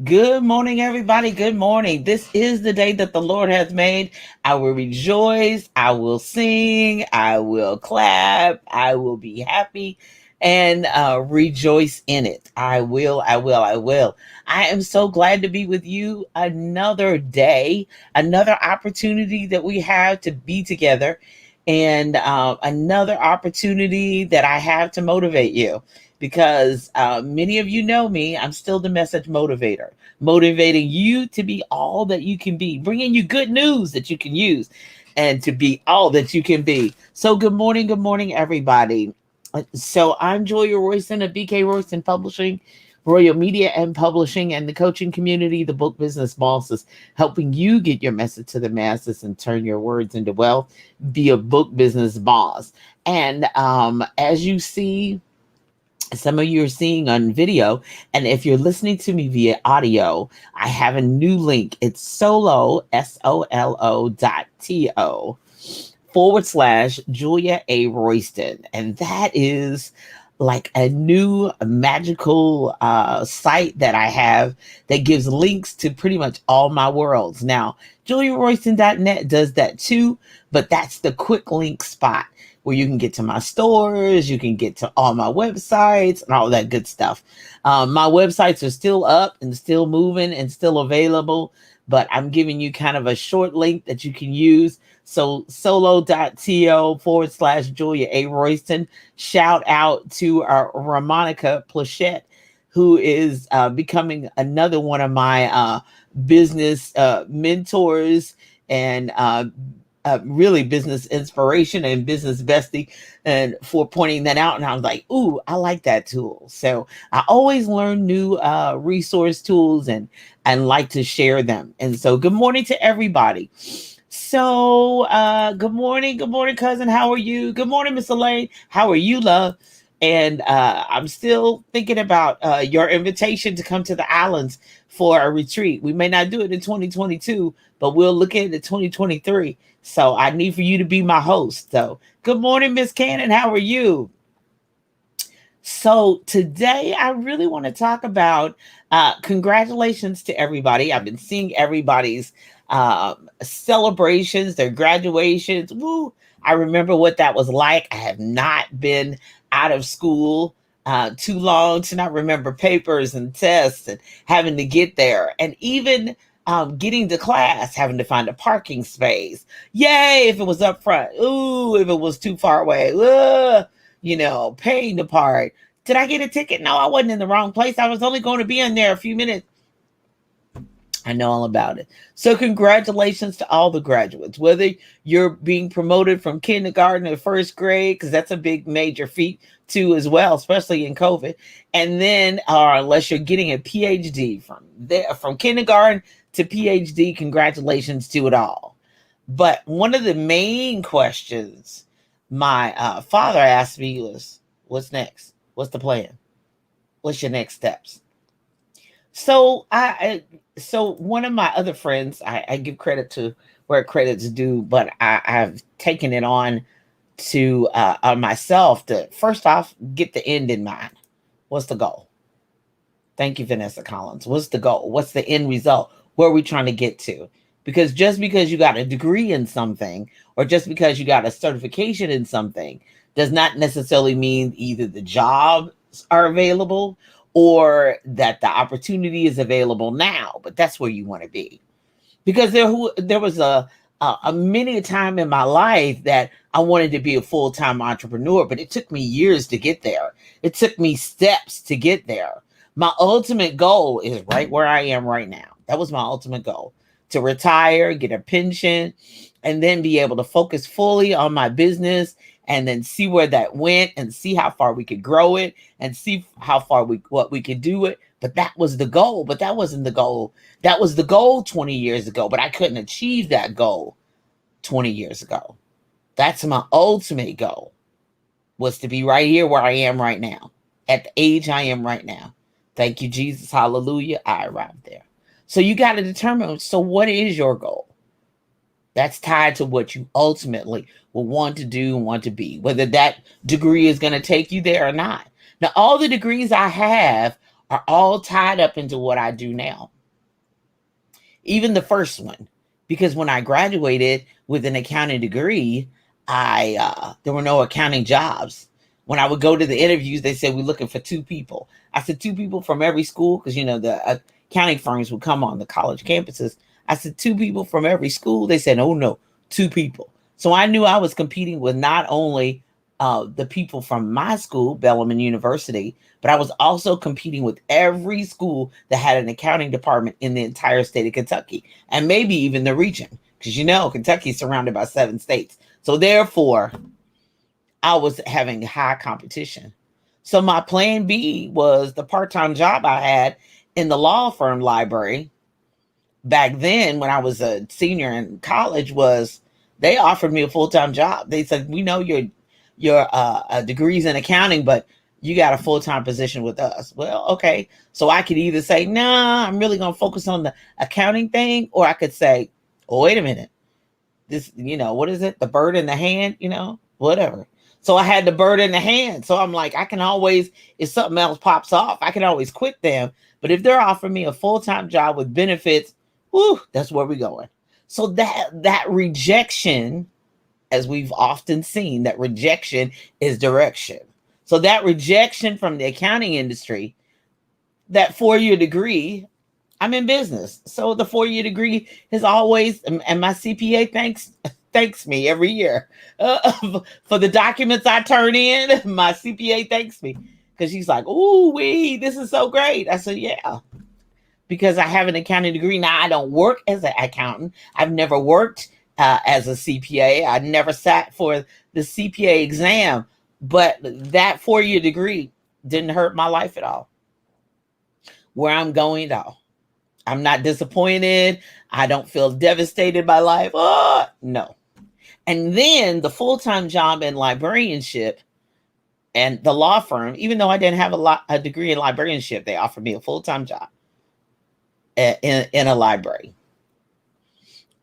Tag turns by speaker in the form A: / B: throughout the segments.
A: Good morning, everybody. Good morning. This is the day that the Lord has made. I will rejoice. I will sing. I will clap. I will be happy and rejoice in it. I will. I will. I will. I am so glad to be with you another day, another opportunity that we have to be together, and another opportunity that I have to motivate you because many of you know me. I'm still the message motivator, motivating you to be all that you can be, bringing you good news that you can use and to be all that you can be. So, good morning, everybody. So, I'm Julia Royston of BK Royston Publishing, Royal Media and Publishing, and the coaching community, the book business bosses, helping you get your message to the masses and turn your words into wealth. Be a book business boss. And as you see, some of you are seeing on video, and if you're listening to me via audio, I have a new link. It's solo.to Julia A. Royston. And that is like a new magical site that I have that gives links to pretty much all my worlds. Now, JuliaRoyston.net does that too, but that's the quick link spot where you can get to my stores, you can get to all my websites and all that good stuff. My websites are still up and still moving and still available, but I'm giving you kind of a short link that you can use. So solo.to Julia A. Royston. Shout out to our Ramonica Plachette, who is becoming another one of my business mentors and really business inspiration and business bestie, and for pointing that out. And I was like, ooh, I like that tool. So I always learn new resource tools and like to share them. And so good morning to everybody. So good morning, cousin. How are you? Good morning, Miss Elaine. How are you, love? And I'm still thinking about your invitation to come to the islands for a retreat. We may not do it in 2022, but we'll look at it in 2023. So I need for you to be my host. So good morning, Miss Cannon. How are you? So today I really want to talk about congratulations to everybody. I've been seeing everybody's celebrations, their graduations. Woo! I remember what that was like. I have not been out of school too long to not remember papers and tests and having to get there. And even getting to class, having to find a parking space. Yay, if it was up front. Ooh, if it was too far away. Paying the part. Did I get a ticket? No, I wasn't in the wrong place. I was only going to be in there a few minutes. I know all about it. So, congratulations to all the graduates, whether you're being promoted from kindergarten to first grade, because that's a big major feat too, as well, especially in COVID. And then, or unless you're getting a PhD from there, from kindergarten to PhD, congratulations to it all. But one of the main questions my father asked me was, "What's next? What's the plan? What's your next steps?" So so one of my other friends, I give credit to where credit's due, but I've taken it on myself to first off get the end in mind. What's the goal? Thank you, Vanessa Collins. What's the goal? What's the end result? Where are we trying to get to? Because just because you got a degree in something, or just because you got a certification in something, does not necessarily mean either the jobs are available or that the opportunity is available now. But that's where you want to be. Because there was a many a time in my life that I wanted to be a full-time entrepreneur, but it took me years to get there. It took me steps to get there. My ultimate goal is right where I am right now. That was my ultimate goal, to retire, get a pension, and then be able to focus fully on my business and then see where that went and see how far we could grow it and see how far what we could do it. But that was the goal. But that wasn't the goal. That was the goal 20 years ago, but I couldn't achieve that goal 20 years ago. That's my ultimate goal, was to be right here where I am right now, at the age I am right now. Thank you, Jesus. Hallelujah. I arrived there. So you got to determine, so what is your goal? That's tied to what you ultimately will want to do and want to be, whether that degree is going to take you there or not. Now, all the degrees I have are all tied up into what I do now. Even the first one, because when I graduated with an accounting degree, I there were no accounting jobs. When I would go to the interviews, they said we're looking for 2 people. I said 2 people from every school, because the accounting firms would come on the college campuses. I said 2 people from every school. They said, oh no, 2 people. So I knew I was competing with not only the people from my school, Bellarmine University, but I was also competing with every school that had an accounting department in the entire state of Kentucky, and maybe even the region, because Kentucky is surrounded by 7 states. So therefore, I was having high competition. So my plan B was the part-time job I had in the law firm library back then when I was a senior in college. Was they offered me a full-time job. They said, we know your degrees in accounting, but you got a full-time position with us. Well, okay. So I could either say, nah, I'm really going to focus on the accounting thing, or I could say, oh, wait a minute. This, what is it? The bird in the hand, whatever. So I had the bird in the hand. So I'm like, I can always, if something else pops off, I can always quit them. But if they're offering me a full-time job with benefits, whoo, that's where we're going. So that rejection, as we've often seen, that rejection is direction. So that rejection from the accounting industry, that 4-year degree, I'm in business. So the 4-year degree is always, and my CPA thanks me every year for the documents I turn in. My CPA thanks me because she's like, ooh, this is so great. I said, yeah, because I have an accounting degree. Now, I don't work as an accountant. I've never worked as a CPA. I never sat for the CPA exam, but that 4-year degree didn't hurt my life at all. Where I'm going, though, I'm not disappointed. I don't feel devastated by life. Oh, no. And then the full-time job in librarianship and the law firm, even though I didn't have a degree in librarianship, they offered me a full-time job in a library.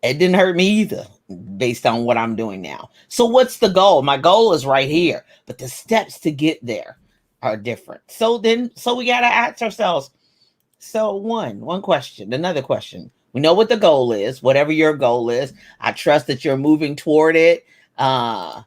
A: It didn't hurt me either, based on what I'm doing now. So what's the goal? My goal is right here, but the steps to get there are different. So we got to ask ourselves, so one question, another question. We know what the goal is, whatever your goal is. I trust that you're moving toward it. Yeah,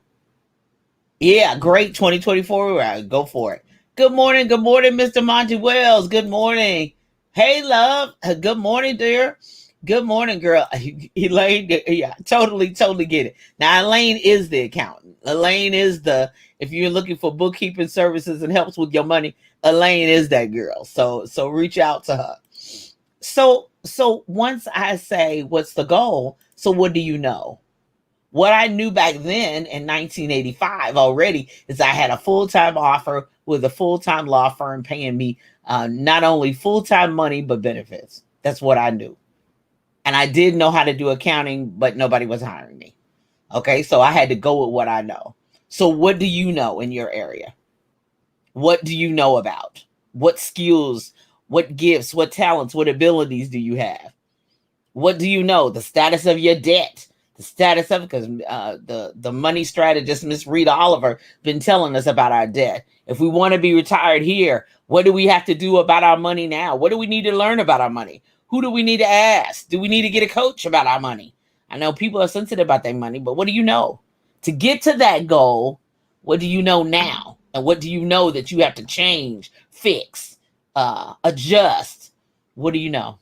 A: great. 2024, go for it. Good morning, Mr. Monty Wells. Good morning. Hey, love. Good morning, dear. Good morning, girl. Elaine, yeah, totally get it. Now, Elaine is the accountant. Elaine is if you're looking for bookkeeping services and helps with your money, Elaine is that girl. So reach out to her. So once I say, what's the goal? So what do you know? What I knew back then in 1985 already is I had a full-time offer with a full-time law firm paying me not only full-time money, but benefits. That's what I knew. And I did know how to do accounting, but nobody was hiring me. Okay, so I had to go with what I know. So what do you know in your area? What do you know about? What skills, what gifts, what talents, what abilities do you have? What do you know? The status of your debt, the status of, because the money strategist, Miss Rita Oliver, been telling us about our debt. If we want to be retired here, what do we have to do about our money now? What do we need to learn about our money? Who do we need to ask? Do we need to get a coach about our money? I know people are sensitive about their money, but what do you know? To get to that goal, what do you know now? And what do you know that you have to change, fix, adjust? What do you know?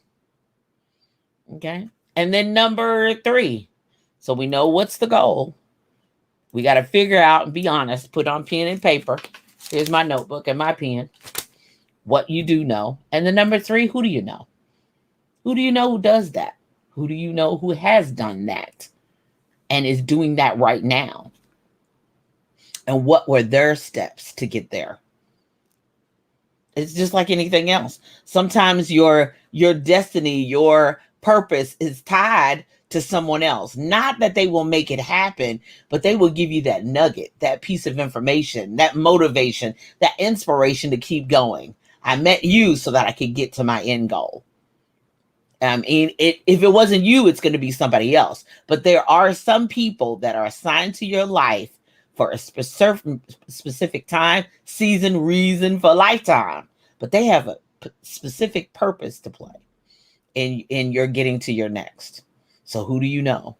A: Okay. And then number 3. So we know what's the goal. We got to figure out and be honest, put on pen and paper. Here's my notebook and my pen. What you do know. And then number 3, who do you know? Who do you know who does that? Who do you know who has done that and is doing that right now? And what were their steps to get there? It's just like anything else. Sometimes your destiny, your purpose is tied to someone else. Not that they will make it happen, but they will give you that nugget, that piece of information, that motivation, that inspiration to keep going. I met you so that I could get to my end goal. If it wasn't you, it's going to be somebody else. But there are some people that are assigned to your life for a specific time, season, reason, for a lifetime. But they have specific purpose to play in your getting to your next. So who do you know?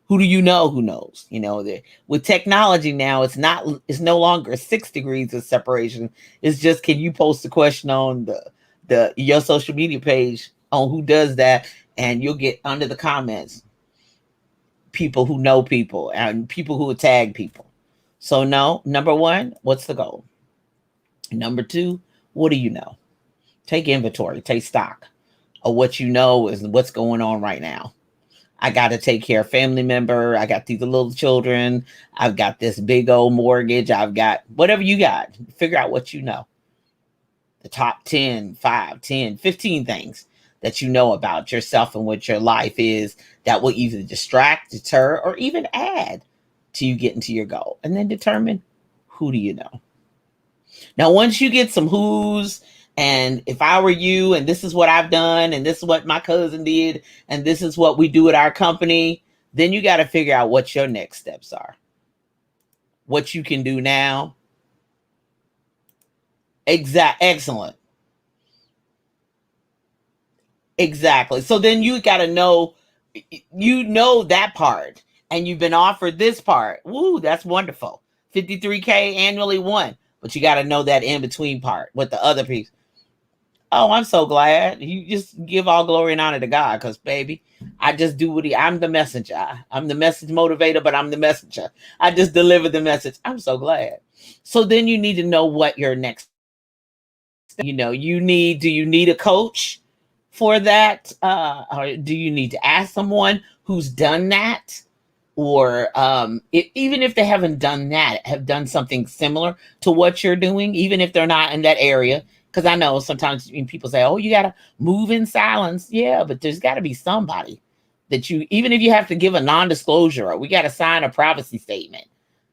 A: Who do you know who knows? With technology now, it's no longer 6 degrees of separation. It's just, can you post a question on your social media page on who does that, and you'll get under the comments people who know people and people who tag people. So no, number one, what's the goal? Number two, what do you know? Take inventory, take stock of what you know is what's going on right now. I got to take care of family member. I got these little children. I've got this big old mortgage. I've got whatever you got. Figure out what you know. The top 10, 5, 10, 15 things that you know about yourself and what your life is that will either distract, deter, or even add to you getting to your goal. And then determine, who do you know? Now, once you get some who's, and if I were you, and this is what I've done, and this is what my cousin did, and this is what we do at our company, then you got to figure out what your next steps are. What you can do now. Excellent. Exactly. So then you got to know, that part, and you've been offered this part. Woo, that's wonderful. 53K annually won, but you got to know that in between part with the other piece. Oh, I'm so glad. You just give all glory and honor to God, because baby, I just do I'm the messenger. I'm the message motivator, but I'm the messenger. I just deliver the message. I'm so glad. So then you need to know what your next, do you need a coach for that? Or do you need to ask someone who's done that? Or even if they haven't done that, have done something similar to what you're doing, even if they're not in that area. Because I know sometimes people say, oh, you got to move in silence. Yeah, but there's got to be somebody that even if you have to give a non-disclosure, or we got to sign a privacy statement,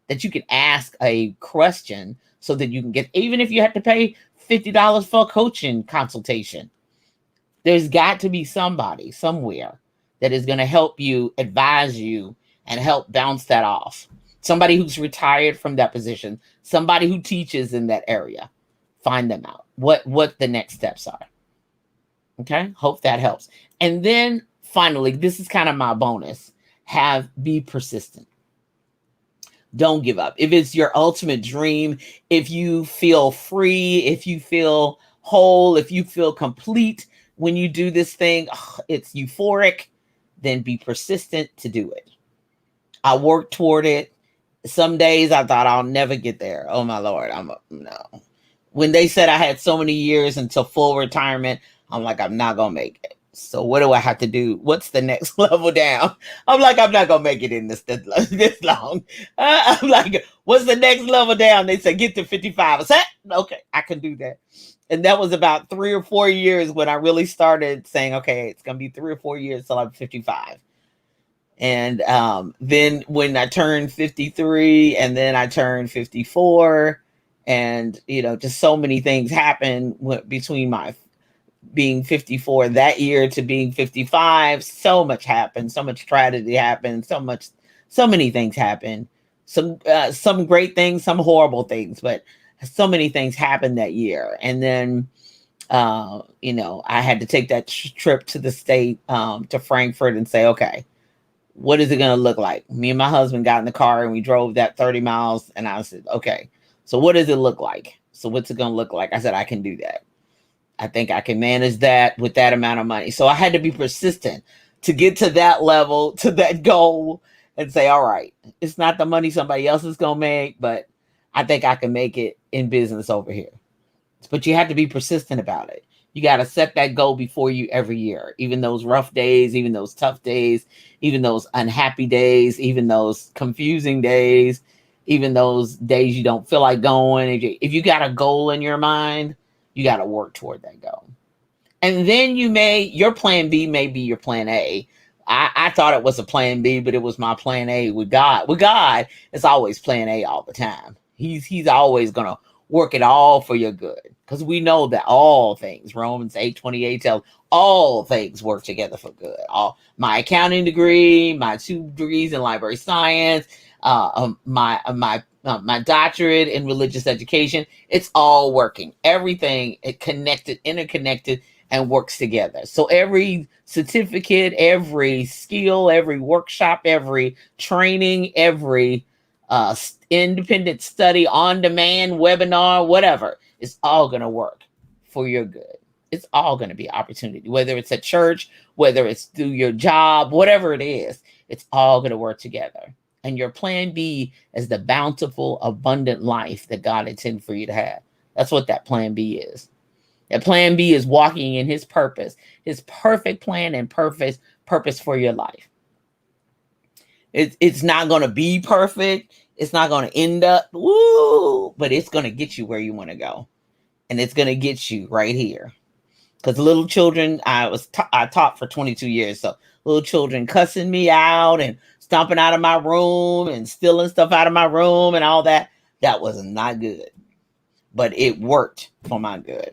A: that you can ask a question so that you can get, even if you have to pay $50 for a coaching consultation, there's got to be somebody somewhere that is going to help you, advise you, and help bounce that off. Somebody who's retired from that position, somebody who teaches in that area. Find them out. What the next steps are. Okay? Hope that helps. And then finally, this is kind of my bonus. Be persistent. Don't give up. If it's your ultimate dream, if you feel free, if you feel whole, if you feel complete when you do this thing, it's euphoric, then be persistent to do it. I worked toward it. Some days I thought I'll never get there. Oh my Lord, no. When they said I had so many years until full retirement, I'm like, I'm not going to make it. So what do I have to do? What's the next level down? I'm like, I'm not going to make it in this long. I'm like, what's the next level down? They said, get to 55. I said, okay, I can do that. And that was about 3 or 4 years when I really started saying, okay, it's going to be 3 or 4 years till I'm 55. And then when I turned 53, and then I turned 54, and just so many things happened between my being 54 that year to being 55. So much happened, so much tragedy happened, so many things happened. Some great things, some horrible things, but so many things happened that year. And then I had to take that trip to the state, to Frankfurt, and say, okay, what is it going to look like? Me and my husband got in the car and we drove that 30 miles, and I said, okay, so what does it look like? So what's it going to look like? I said, I can do that. I think I can manage that with that amount of money. So I had to be persistent to get to that level, to that goal, and say, all right, it's not the money somebody else is going to make, but I think I can make it in business over here. But you have to be persistent about it. You got to set that goal before you every year, even those rough days, even those tough days, even those unhappy days, even those confusing days, even those days you don't feel like going. If you got a goal in your mind, you got to work toward that goal. And then your plan B may be your plan A. I thought it was a plan B, but it was my plan A with God. With God, it's always plan A all the time. He's always going to work it all for your good. Because we know that all things, Romans 8:28 tells, all things work together for good. All my accounting degree, my 2 degrees in library science, my my doctorate in religious education. It's all working. Everything it connected, interconnected, and works together. So every certificate, every skill, every workshop, every training, every independent study, on demand, webinar, whatever, it's all going to work for your good. It's all going to be opportunity, whether it's at church, whether it's through your job, whatever it is, it's all going to work together. And your plan B is the bountiful, abundant life that God intended for you to have. That's what that plan B is. That plan B is walking in his purpose, his perfect plan and purpose for your life. It's not going to be perfect. It's not going to end up, woo, but it's going to get you where you want to go. And it's going to get you right here. Because little children, I taught for 22 years. So little children cussing me out and stomping out of my room and stealing stuff out of my room and all that. That was not good. But it worked for my good.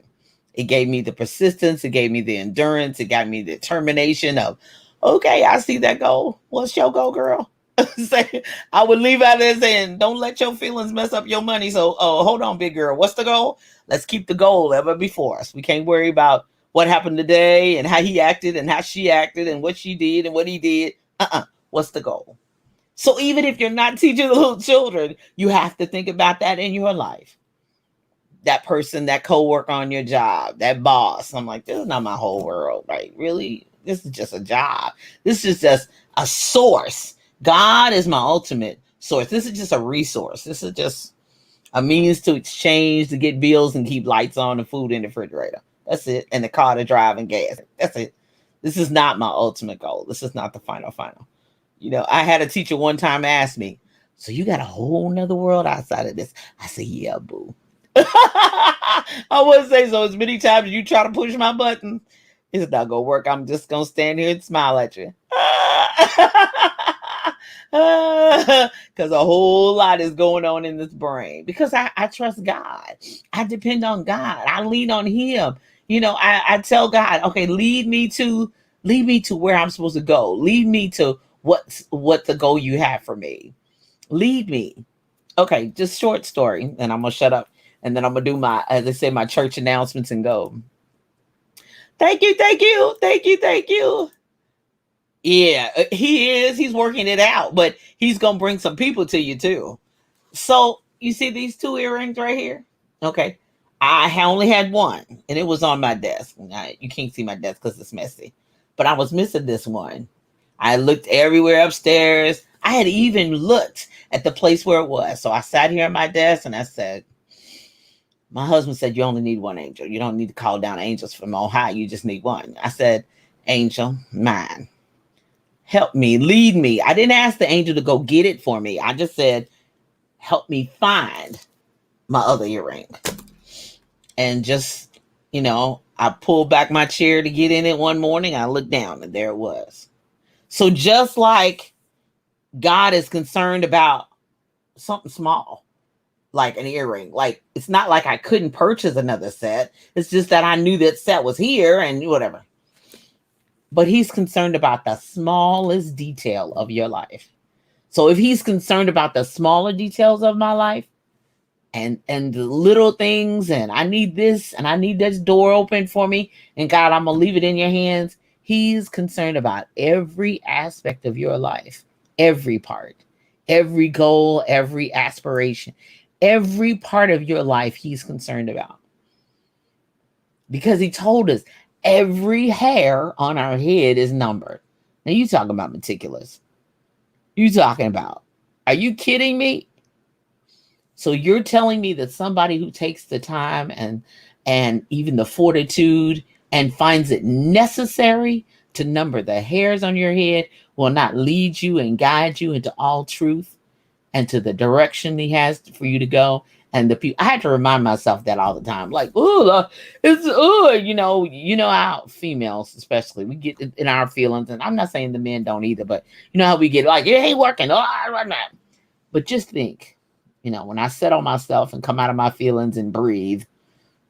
A: It gave me the persistence. It gave me the endurance. It got me the determination of, okay, I see that goal. What's your goal, girl? I would leave out there saying, don't let your feelings mess up your money. So, hold on, big girl. What's the goal? Let's keep the goal ever before us. We can't worry about what happened today and how he acted and how she acted and what she did and what he did. What's the goal? So even if you're not teaching the little children, you have to think about that in your life. That person, that coworker on your job, that boss. I'm like, this is not my whole world, right? Really? This is just a job. This is just a source. God is my ultimate source. This is just a resource. This is just a means to exchange, to get bills and keep lights on and food in the refrigerator. That's it. And the car to drive and gas. That's it. This is not my ultimate goal. This is not the final. You know, I had a teacher one time ask me, so you got a whole nother world outside of this? I said, yeah, boo. I would say so. As many times as you try to push my button, it's not gonna work. I'm just gonna stand here and smile at you. Because a whole lot is going on in this brain. Because I trust God. I depend on God. I lean on him. You know, I tell God, okay, lead me to where I'm supposed to go. Lead me to what the goal you have for me. Lead me. Okay, just short story, and I'm gonna shut up. And then I'm going to do my, as they say, my church announcements and go. Thank you. Yeah, he is. He's working it out, but he's going to bring some people to you too. So you see these two earrings right here? Okay. I only had one and it was on my desk. Now, you can't see my desk because it's messy, but I was missing this one. I looked everywhere upstairs. I had even looked at the place where it was. So I sat here at my desk and I said, my husband said, you only need one angel. You don't need to call down angels from on high. You just need one. I said, angel, mine. Help me, lead me. I didn't ask the angel to go get it for me. I just said, help me find my other earring. And just, you know, I pulled back my chair to get in it one morning. I looked down and there it was. So just like God is concerned about something small, like an earring. Like, it's not like I couldn't purchase another set. It's just that I knew that set was here and whatever. But he's concerned about the smallest detail of your life. So if he's concerned about the smaller details of my life and the little things, and I need this and I need this door open for me, and God, I'm going to leave it in your hands. He's concerned about every aspect of your life, every part, every goal, every aspiration. Every part of your life he's concerned about. Because he told us every hair on our head is numbered. Now you talking about meticulous. You talking about, are you kidding me? So you're telling me that somebody who takes the time and even the fortitude and finds it necessary to number the hairs on your head will not lead you and guide you into all truth and to the direction he has for you to go. And the people, I had to remind myself that all the time. Like, you know how females, especially, we get in our feelings. And I'm not saying the men don't either, but you know how we get like, it ain't working. But just think, you know, when I settle myself and come out of my feelings and breathe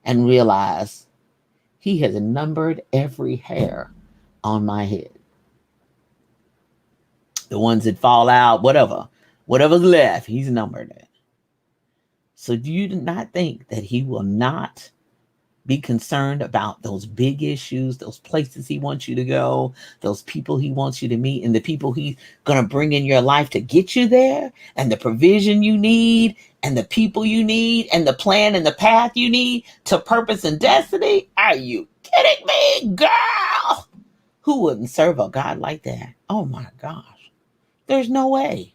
A: and realize he has numbered every hair on my head. The ones that fall out, whatever's left, he's numbered it. So do you not think that he will not be concerned about those big issues, those places he wants you to go, those people he wants you to meet, and the people he's going to bring in your life to get you there, and the provision you need, and the people you need, and the plan and the path you need to purpose and destiny? Are you kidding me, girl? Who wouldn't serve a God like that? Oh my gosh. There's no way.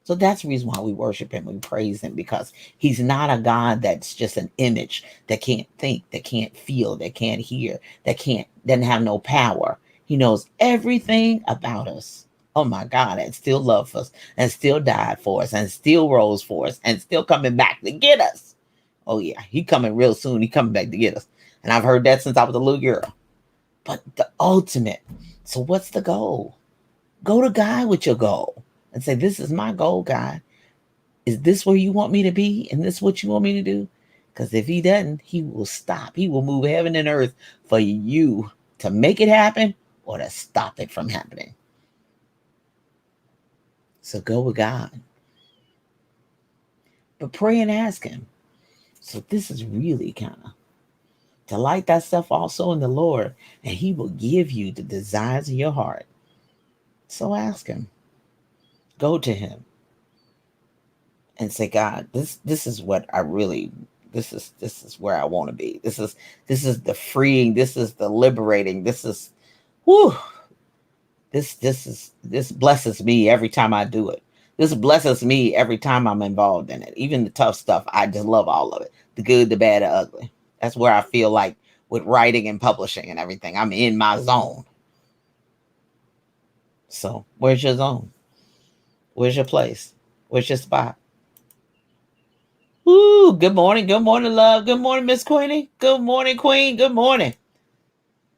A: So that's the reason why we worship him, we praise him, because he's not a God that's just an image that can't think, that can't feel, that can't hear, doesn't have no power. He knows everything about us. Oh my God, and still loves us, and still died for us, and still rose for us, and still coming back to get us. Oh yeah, he coming real soon. He coming back to get us. And I've heard that since I was a little girl. But the ultimate. So what's the goal? Go to God with your goal and say, this is my goal, God. Is this where you want me to be? And this what you want me to do? Because if he doesn't, he will stop. He will move heaven and earth for you to make it happen or to stop it from happening. So go with God. But pray and ask him. So this is really kind of delight thyself also in the Lord, and he will give you the desires of your heart. So ask him. Go to him and say, God, this is what I really, this is where I want to be. This is the freeing, this is the liberating, this is whoo. This blesses me every time I do it. This blesses me every time I'm involved in it. Even the tough stuff, I just love all of it. The good, the bad, the ugly. That's where I feel like with writing and publishing and everything, I'm in my zone. So where's your zone? Where's your place? Where's your spot? Ooh, good morning, love. Good morning, Miss Queenie. Good morning, Queen. Good morning.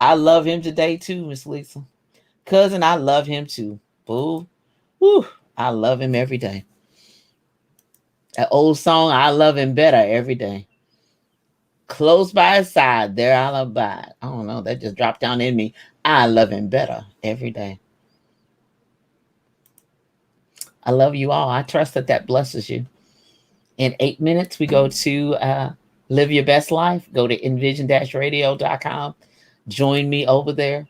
A: I love him today too, Miss Lisa. Cousin, I love him too. Boo. Woo. I love him every day. That old song, I love him better every day. Close by his side, there I'll abide. I don't know, that just dropped down in me. I love him better every day. I love you all. I trust that blesses you. In 8 minutes, we go to Live Your Best Life. Go to envision-radio.com. Join me over there.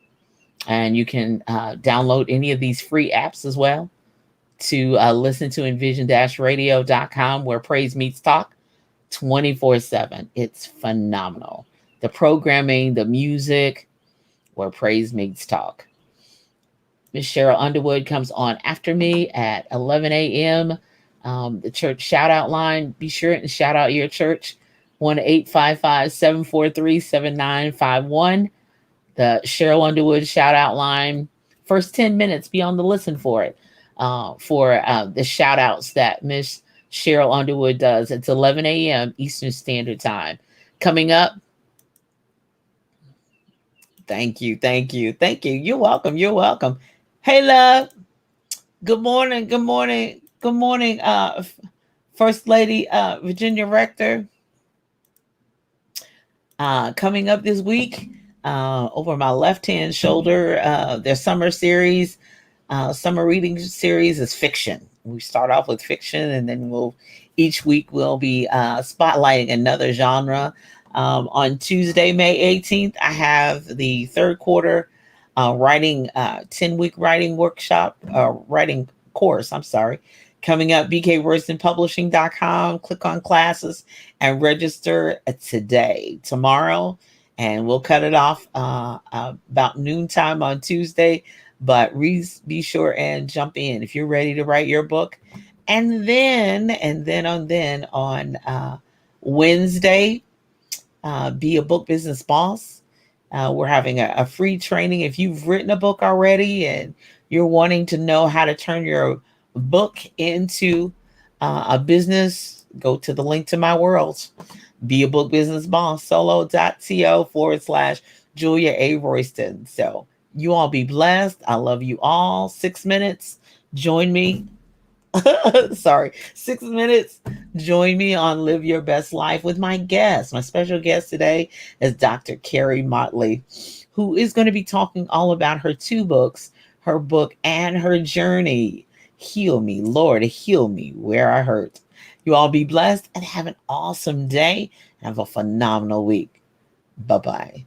A: And you can download any of these free apps as well to listen to envision-radio.com, where praise meets talk 24/7. It's phenomenal. The programming, the music, where praise meets talk. Miss Cheryl Underwood comes on after me at 11 a.m. The church shout out line. Be sure and shout out your church. 1-855-743-7951. The Cheryl Underwood shout out line. First 10 minutes, be on the listen for it. For the shout outs that Miss Cheryl Underwood does. It's 11 a.m. Eastern Standard Time. Coming up. Thank you. You're welcome. Hey, love. Good morning. First Lady Virginia Rector. Coming up this week, over my left-hand shoulder, their summer series, summer reading series is fiction. We start off with fiction, and then each week we'll be spotlighting another genre. On Tuesday, May 18th, I have the third quarter writing 10-week writing workshop, writing course, coming up. bkwordsonpublishing.com. Click on classes and register today. Tomorrow, and we'll cut it off about noontime on Tuesday. But be sure and jump in if you're ready to write your book. And then on Wednesday, be a book business boss. We're having a free training. If you've written a book already and you're wanting to know how to turn your book into a business, go to the link to my world. Be a book business boss, solo.to/Julia A. Royston. So you all be blessed. I love you all. 6 minutes. Join me. 6 minutes. Join me on Live Your Best Life with my guest. My special guest today is Dr. Carrie Motley, who is going to be talking all about her 2 books, her book and her journey. Heal Me, Lord, heal me where I hurt. You all be blessed and have an awesome day. Have a phenomenal week. Bye-bye.